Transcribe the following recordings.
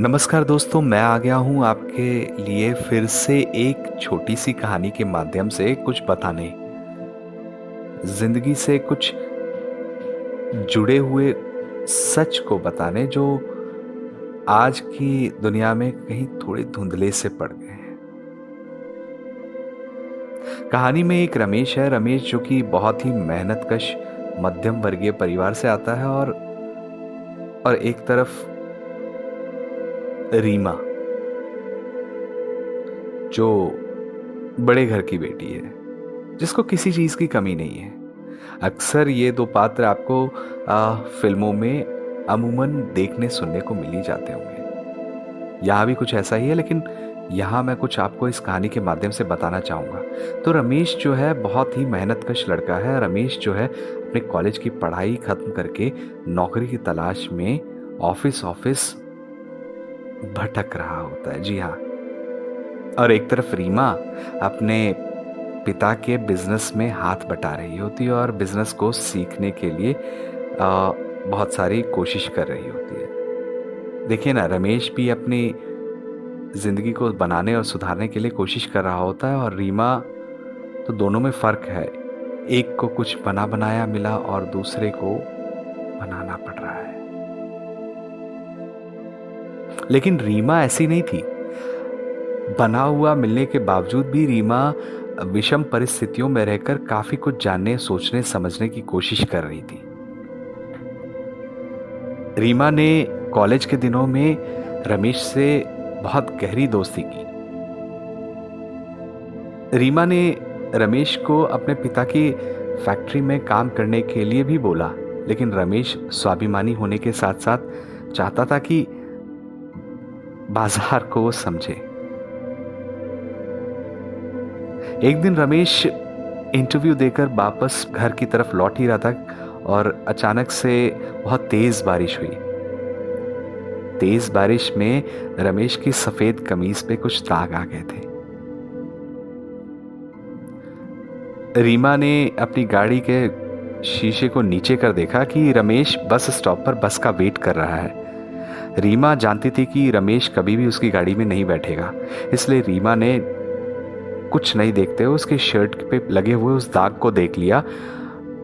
नमस्कार दोस्तों, मैं आ गया हूँ आपके लिए फिर से एक छोटी सी कहानी के माध्यम से कुछ बताने। जिंदगी से कुछ जुड़े हुए सच को बताने जो आज की दुनिया में कहीं थोड़े धुंधले से पड़ गए हैं। कहानी में एक रमेश है। रमेश जो कि बहुत ही मेहनतकश मध्यम वर्गीय परिवार से आता है और एक तरफ रीमा जो बड़े घर की बेटी है, जिसको किसी चीज की कमी नहीं है। अक्सर ये दो पात्र आपको फिल्मों में अमूमन देखने सुनने को मिल ही जाते होंगे। यहाँ भी कुछ ऐसा ही है, लेकिन यहाँ मैं कुछ आपको इस कहानी के माध्यम से बताना चाहूँगा। तो रमेश जो है बहुत ही मेहनतकश लड़का है। रमेश जो है अपने कॉलेज की पढ़ाई खत्म करके नौकरी की तलाश में ऑफिस ऑफिस भटक रहा होता है। जी हाँ। और एक तरफ रीमा अपने पिता के बिजनेस में हाथ बटा रही होती है और बिजनेस को सीखने के लिए बहुत सारी कोशिश कर रही होती है। देखिए ना, रमेश भी अपनी जिंदगी को बनाने और सुधारने के लिए कोशिश कर रहा होता है और रीमा, तो दोनों में फर्क है। एक को कुछ बना बनाया मिला और दूसरे को बनाना पड़ रहा है। लेकिन रीमा ऐसी नहीं थी। बना हुआ मिलने के बावजूद भी रीमा विषम परिस्थितियों में रहकर काफी कुछ जानने, सोचने, समझने की कोशिश कर रही थी। रीमा ने कॉलेज के दिनों में रमेश से बहुत गहरी दोस्ती की। रीमा ने रमेश को अपने पिता की फैक्ट्री में काम करने के लिए भी बोला, लेकिन रमेश स्वाभिमानी होने के साथ साथ चाहता था कि बाजार को वो समझे। एक दिन रमेश इंटरव्यू देकर वापस घर की तरफ लौट ही रहा था और अचानक से बहुत तेज बारिश हुई। तेज बारिश में रमेश की सफेद कमीज पे कुछ दाग आ गए थे। रीमा ने अपनी गाड़ी के शीशे को नीचे कर देखा कि रमेश बस स्टॉप पर बस का वेट कर रहा है। रीमा जानती थी कि रमेश कभी भी उसकी गाड़ी में नहीं बैठेगा, इसलिए रीमा ने कुछ नहीं देखते हुए उसके शर्ट पे लगे हुए उस दाग को देख लिया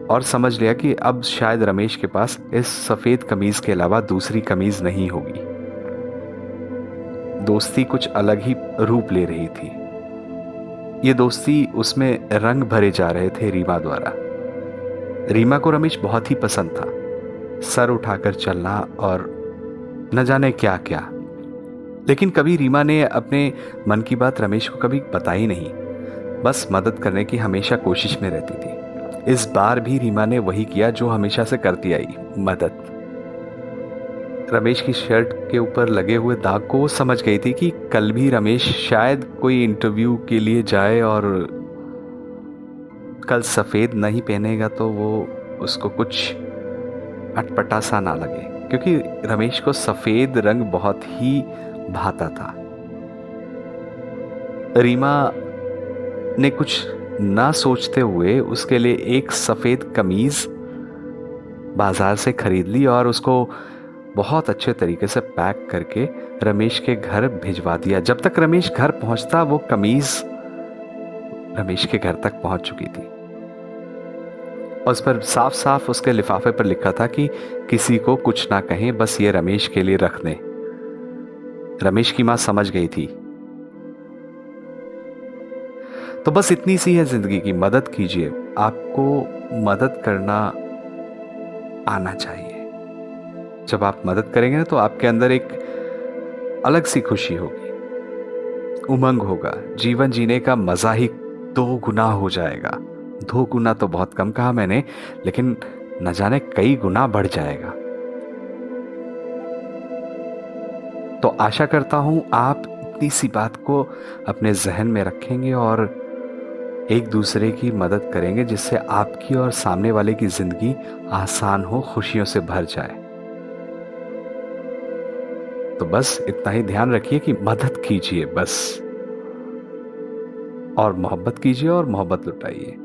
और समझ लिया कि अब शायद रमेश के पास इस सफेद कमीज के अलावा दूसरी कमीज नहीं होगी। दोस्ती कुछ अलग ही रूप ले रही थी। ये दोस्ती, उसमें रंग भरे जा रहे थे रीमा द्वारा। रीमा को रमेश बहुत ही पसंद था। सर उठाकर चलना और न जाने क्या क्या। लेकिन कभी रीमा ने अपने मन की बात रमेश को कभी बताई नहीं, बस मदद करने की हमेशा कोशिश में रहती थी। इस बार भी रीमा ने वही किया जो हमेशा से करती आई, मदद। रमेश की शर्ट के ऊपर लगे हुए दाग को वो समझ गई थी कि कल भी रमेश शायद कोई इंटरव्यू के लिए जाए और कल सफेद नहीं पहनेगा तो वो उसको कुछ अटपटा सा ना लगे, क्योंकि रमेश को सफेद रंग बहुत ही भाता था। रीमा ने कुछ ना सोचते हुए उसके लिए एक सफेद कमीज बाजार से खरीद ली और उसको बहुत अच्छे तरीके से पैक करके रमेश के घर भिजवा दिया। जब तक रमेश घर पहुंचता, वो कमीज रमेश के घर तक पहुंच चुकी थी और उस पर साफ साफ उसके लिफाफे पर लिखा था कि किसी को कुछ ना कहें, बस ये रमेश के लिए रख दें। रमेश की मां समझ गई थी। तो बस इतनी सी है जिंदगी की। मदद कीजिए, आपको मदद करना आना चाहिए। जब आप मदद करेंगे ना, तो आपके अंदर एक अलग सी खुशी होगी, उमंग होगा। जीवन जीने का मजा ही दो गुना हो जाएगा। दो गुना तो बहुत कम कहा मैंने, लेकिन न जाने कई गुना बढ़ जाएगा। तो आशा करता हूं आप इतनी सी बात को अपने जहन में रखेंगे और एक दूसरे की मदद करेंगे, जिससे आपकी और सामने वाले की जिंदगी आसान हो, खुशियों से भर जाए। तो बस इतना ही ध्यान रखिए कि मदद कीजिए बस, और मोहब्बत कीजिए और मोहब्बत लुटाइए।